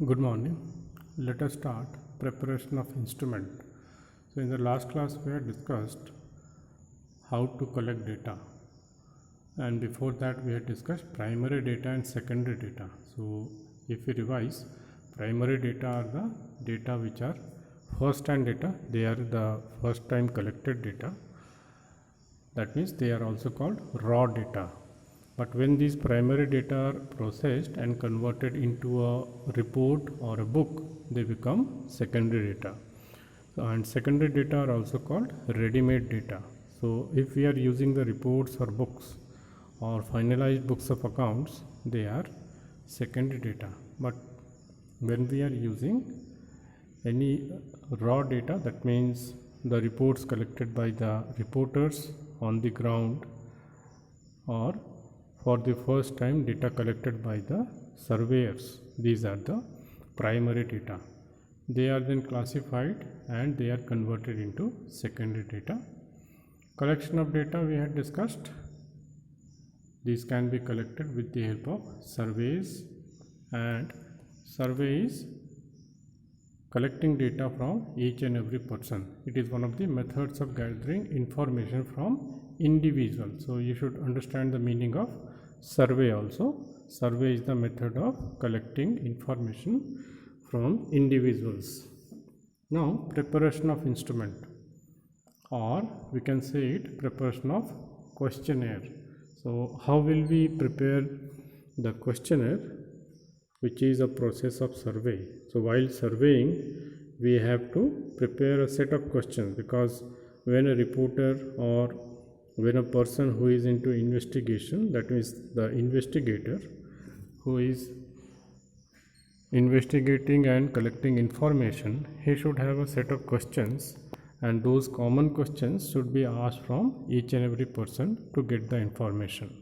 Good morning. Let us start preparation of instrument. So in the last class we had discussed how to collect data, and before that we had discussed primary data and secondary data. So if we revise, primary data are the data which are first hand data. They are the first time collected data. That means they are also called raw data. But when these primary data are processed and converted into a report or a book, they become secondary data. And secondary data are also called ready-made data. So if we are using the reports or books or finalized books of accounts, they are secondary data. But when we are using any raw data, that means the reports collected by the reporters on the ground, or for the first time data collected by the surveyors, these are the primary data. They are then classified and they are converted into secondary data. Collection of data we had discussed. These can be collected with the help of surveys, and survey is collecting data from each and every person. It is one of the methods of gathering information from individuals. So you should understand the meaning of survey also. Survey is the method of collecting information from individuals. Now preparation of instrument, or we can say it preparation of questionnaire. So how will we prepare the questionnaire, which is a process of survey? So while surveying, we have to prepare a set of questions, because when a reporter or when a person who is into investigation, that means the investigator who is investigating and collecting information, he should have a set of questions, and those common questions should be asked from each and every person to get the information.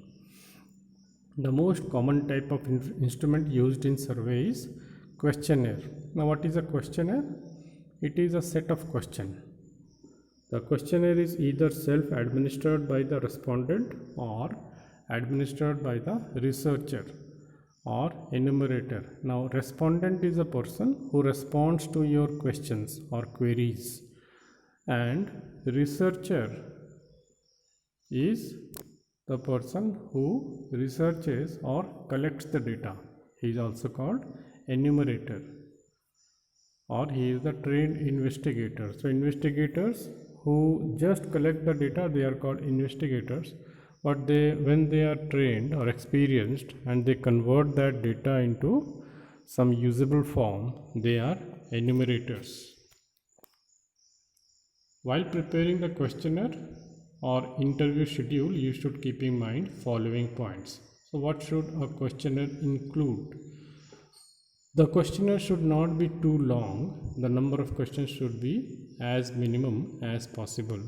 The most common type of instrument used in survey is questionnaire. Now what is a questionnaire? It is a set of questions. The questionnaire is either self-administered by the respondent or administered by the researcher or enumerator. Now respondent is a person who responds to your questions or queries, and researcher is the person who researches or collects the data. He is also called enumerator, or he is the trained investigator. So investigators who just collect the data, they are called investigators, but when they are trained or experienced and they convert that data into some usable form, they are enumerators. While preparing the questionnaire or interview schedule, you should keep in mind following points. So what should a questionnaire include? The questionnaire should not be too long. The number of questions should be as minimum as possible.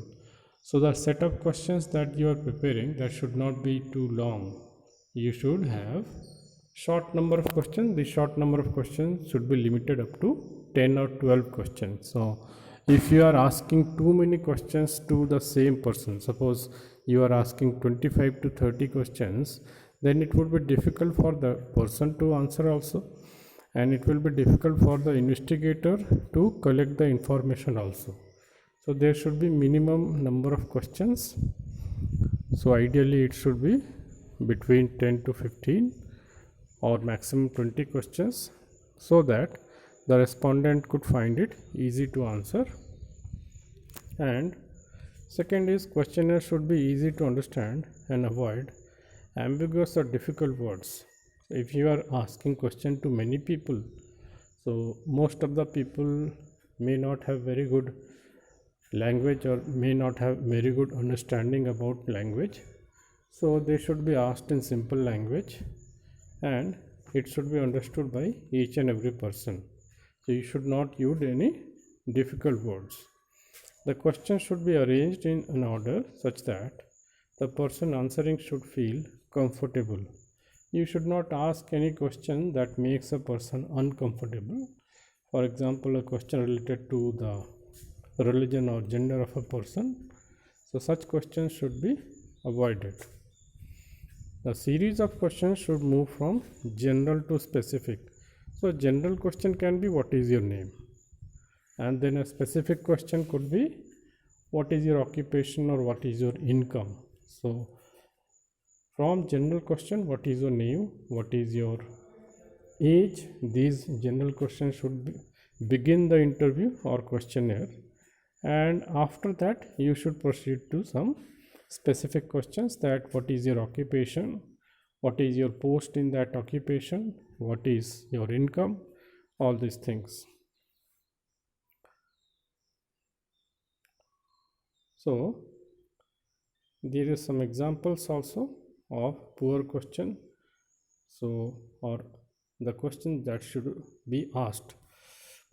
So the set of questions that you are preparing, that should not be too long. You should have short number of questions. The short number of questions should be limited up to 10 or 12 questions. So if you are asking too many questions to the same person, suppose you are asking 25 to 30 questions, then it would be difficult for the person to answer also, and it will be difficult for the investigator to collect the information also. So there should be minimum number of questions. So ideally it should be between 10 to 15 or maximum 20 questions, so that the respondent could find it easy to answer. And second is, questionnaire should be easy to understand and avoid ambiguous or difficult words. If you are asking question to many people, so most of the people may not have very good language or may not have very good understanding about language. So they should be asked in simple language, and it should be understood by each and every person. So you should not use any difficult words. The questions should be arranged in an order such that the person answering should feel comfortable. You should not ask any question that makes a person uncomfortable. For example, a question related to the religion or gender of a person. So such questions should be avoided. The series of questions should move from general to specific. So general question can be what is your name, and then a specific question could be what is your occupation or what is your income. So from general question, what is your name, what is your age, these general questions should begin the interview or questionnaire, and after that you should proceed to some specific questions, that what is your occupation, what is your post in that occupation, what is your income, all these things. So there is some examples also of poor question, so or the question that should be asked.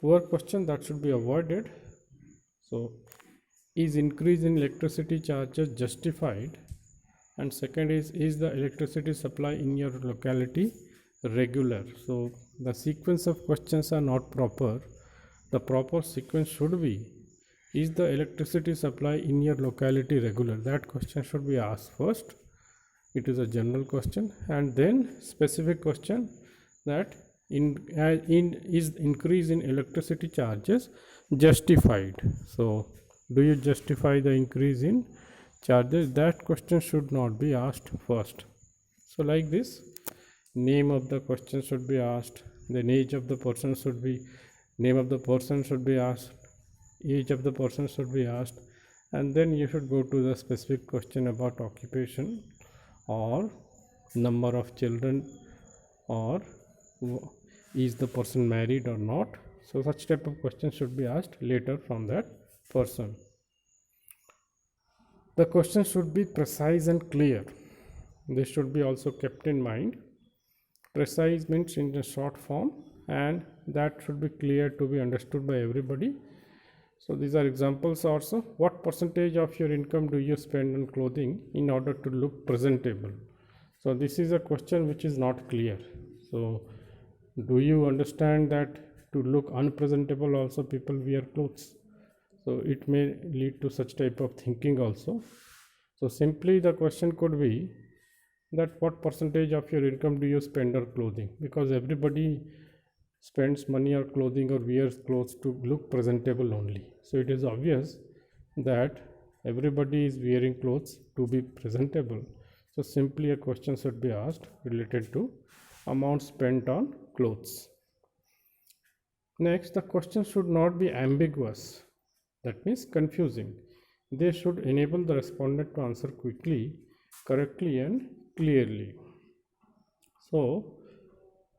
Poor question that should be avoided. So is increase in electricity charges justified, and second is the electricity supply in your locality regular. So the sequence of questions are not proper. The proper sequence should be, is the electricity supply in your locality regular? That question should be asked first. It is a general question, and then specific question, that is increase in electricity charges justified? So do you justify the increase in charges? That question should not be asked first. So like this, name of the question should be asked, then age of the person should be, name of the person should be asked, age of the person should be asked, and then you should go to the specific question about occupation or number of children, or is the person married or not. So such type of questions should be asked later from that person. The question should be precise and clear. This should be also kept in mind. Precise means in the short form, and that should be clear to be understood by everybody. So these are examples also. What percentage of your income do you spend on clothing in order to look presentable? So this is a question which is not clear. So do you understand that to look unpresentable also people wear clothes? So it may lead to such type of thinking also. So simply the question could be that what percentage of your income do you spend on clothing, because everybody spends money or clothing or wears clothes to look presentable only. So it is obvious that everybody is wearing clothes to be presentable. So simply a question should be asked related to amount spent on clothes. Next, the question should not be ambiguous, that means confusing. They should enable the respondent to answer quickly, correctly and clearly. So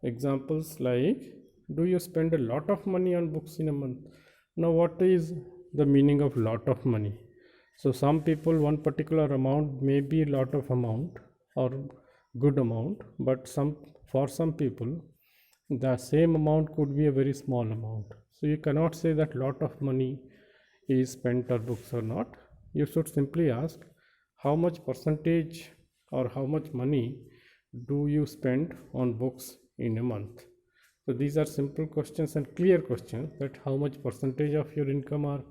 examples like, do you spend a lot of money on books in a month? Now what is the meaning of lot of money? So some people, one particular amount may be a lot of amount or good amount, but for some people the same amount could be a very small amount. So you cannot say that lot of money is spent on books or not. You should simply ask how much percentage or how much money do you spend on books in a month. So these are simple questions and clear questions, that how much percentage of your income are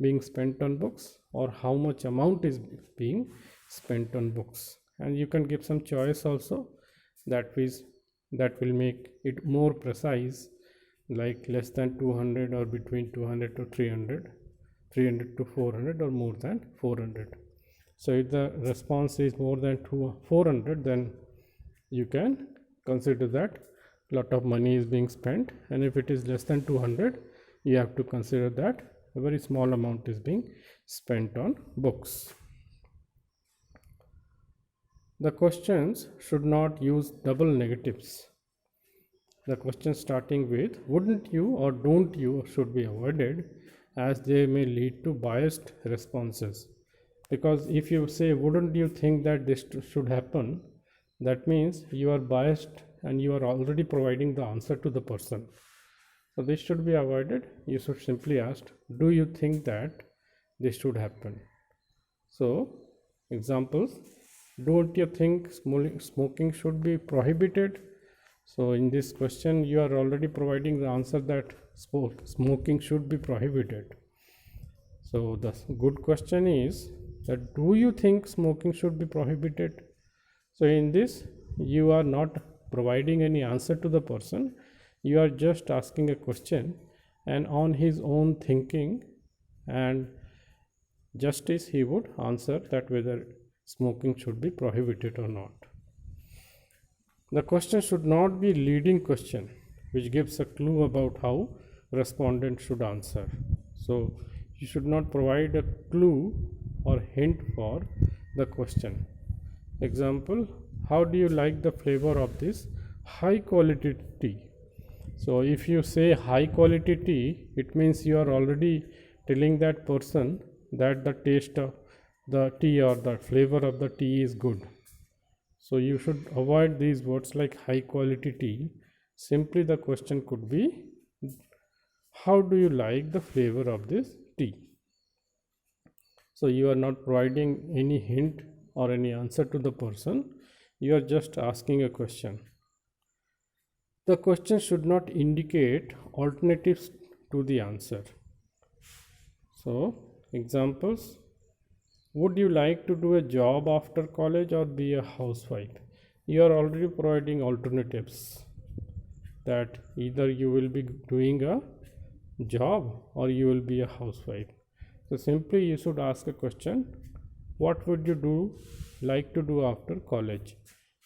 being spent on books, or how much amount is being spent on books. And you can give some choice also, that will make it more precise, like less than 200 or between 200 to 300, 300 to 400 or more than 400. So if the response is more than 400, then you can consider that lot of money is being spent, and if it is less than 200, you have to consider that a very small amount is being spent on books. The questions should not use double negatives. The questions starting with wouldn't you or don't you should be avoided, as they may lead to biased responses. Because if you say wouldn't you think that this should happen, that means you are biased and you are already providing the answer to the person. So this should be avoided. You should simply ask, do you think that this should happen? So examples, don't you think smoking should be prohibited? So in this question you are already providing the answer that smoking should be prohibited. So the good question is that do you think smoking should be prohibited? So in this you are not providing any answer to the person, You are just asking a question, and on his own thinking and justice he would answer that whether smoking should be prohibited or not. The question should not be leading question which gives a clue about how respondent should answer. So you should not provide a clue or hint for the question. Example, how do you like the flavor of this high quality tea? So if you say high quality tea, it means you are already telling that person that the taste of the tea or the flavor of the tea is good. So you should avoid these words like high quality tea. Simply the question could be, how do you like the flavor of this tea? So you are not providing any hint or any answer to the person. You are just asking a question. The question should not indicate alternatives to the answer. So examples, would you like to do a job after college or be a housewife? You are already providing alternatives that either you will be doing a job or you will be a housewife. So simply you should ask a question, what would you like to do after college?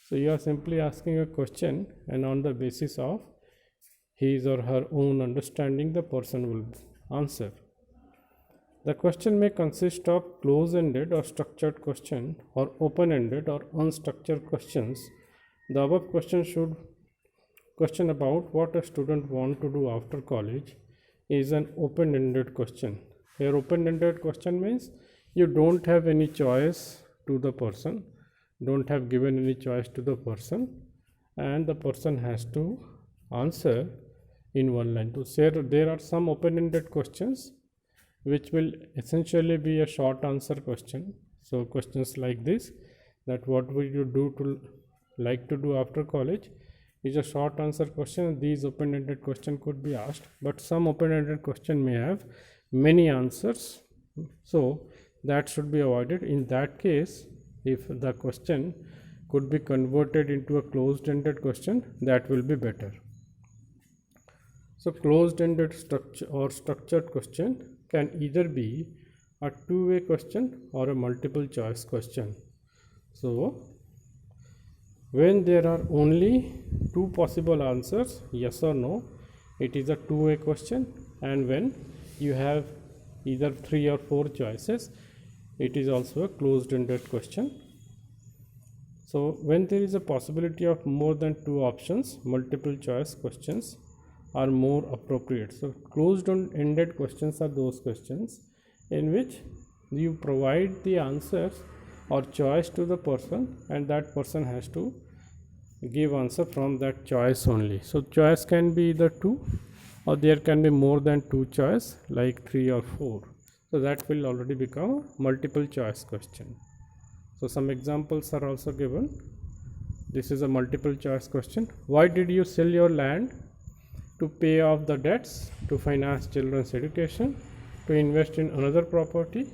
So you are simply asking a question, and on the basis of his or her own understanding the person will answer. The question may consist of close-ended or structured question or open-ended or unstructured questions. The above question should question about what a student want to do after college is an open-ended question. Here open-ended question means you don't have any choice to the person, don't have given any choice to the person, and the person has to answer in one line. So there are some open-ended questions which will essentially be a short answer question. So questions like this, that what will you like to do after college, is a short answer question. These open-ended question could be asked, but some open-ended question may have many answers, so that should be avoided. In that case, if the question could be converted into a closed-ended question, that will be better. So closed-ended structured question can either be a two-way question or a multiple choice question. So when there are only two possible answers, yes or no, it is a two-way question, and when you have either 3 or 4 choices, it is also a closed-ended question. So when there is a possibility of more than 2 options, multiple choice questions are more appropriate. So closed-ended questions are those questions in which you provide the answers or choice to the person, and that person has to give answer from that choice only. So choice can be either 2 or there can be more than 2 choice, like 3 or 4. So that will already become a multiple choice question. So some examples are also given. This is a multiple choice question. Why did you sell your land? To pay off the debts, to finance children's education, to invest in another property,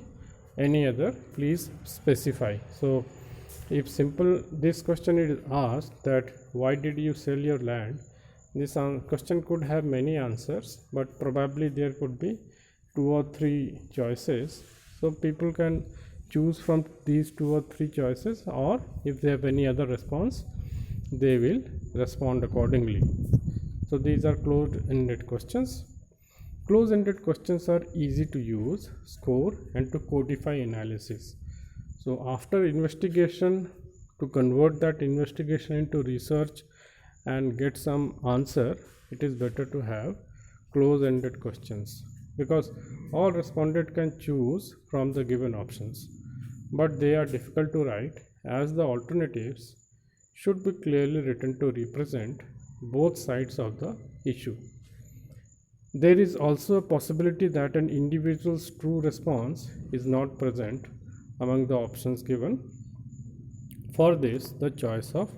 any other, please specify. So if this question is asked, that why did you sell your land, this question could have many answers, but probably there could be 2 or 3 choices. So people can choose from these 2 or 3 choices, or if they have any other response, they will respond accordingly. So these are closed-ended questions. Closed-ended questions are easy to use, score, and to codify analysis. So after investigation, to convert that investigation into research and get some answer, it is better to have close-ended questions, because all respondent can choose from the given options, but they are difficult to write, as the alternatives should be clearly written to represent both sides of the issue. There is also a possibility that an individual's true response is not present among the options given. For this, the choice of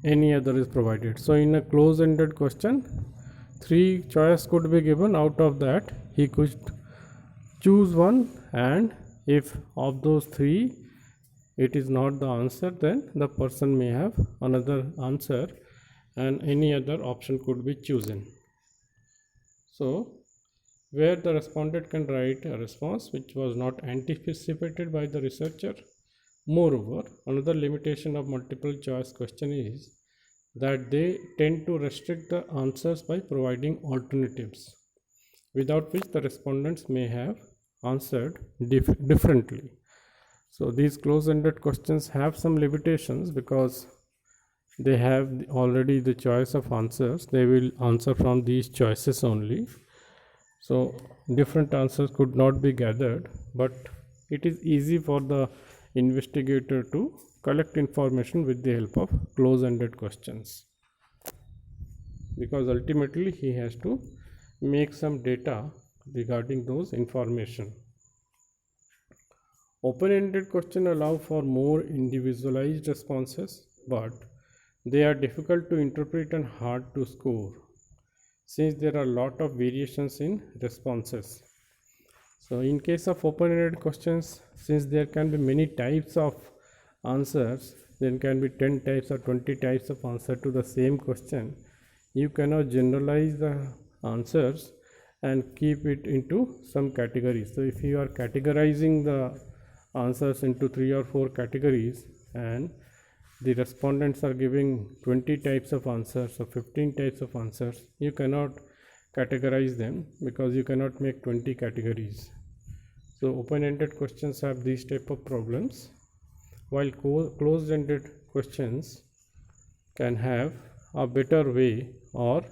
any other is provided. So in a close-ended question, 3 choices could be given. Out of that, he could choose one, and if of those 3 it is not the answer, then the person may have another answer and any other option could be chosen. So where the respondent can write a response which was not anticipated by the researcher. Moreover, another limitation of multiple choice question is that they tend to restrict the answers by providing alternatives, without which the respondents may have answered differently. So these close-ended questions have some limitations because they have already the choice of answers. They will answer from these choices only. So different answers could not be gathered, but it is easy for the investigator to collect information with the help of close-ended questions, because ultimately he has to make some data regarding those information. Open-ended questions allow for more individualized responses, but they are difficult to interpret and hard to score, since there are a lot of variations in responses. So in case of open-ended questions, since there can be many types of answers, there can be 10 types or 20 types of answer to the same question, you cannot generalize the answers and keep it into some categories. So if you are categorizing the answers into 3 or 4 categories and the respondents are giving 20 types of answers or 15 types of answers, you cannot categorize them because you cannot make 20 categories. So open-ended questions have these type of problems, while closed-ended questions can have a better way, or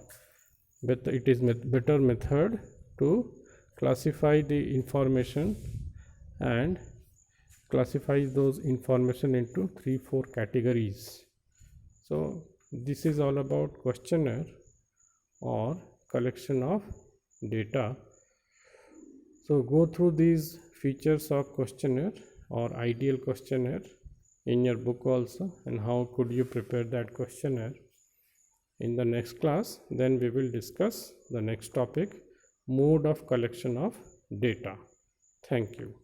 it is better method to classify the information and classify those information into 3-4 categories. So this is all about questionnaire or collection of data. So go through these features of questionnaire or ideal questionnaire in your book also, and how could you prepare that questionnaire. In the next class, then we will discuss the next topic, mode of collection of data. Thank you.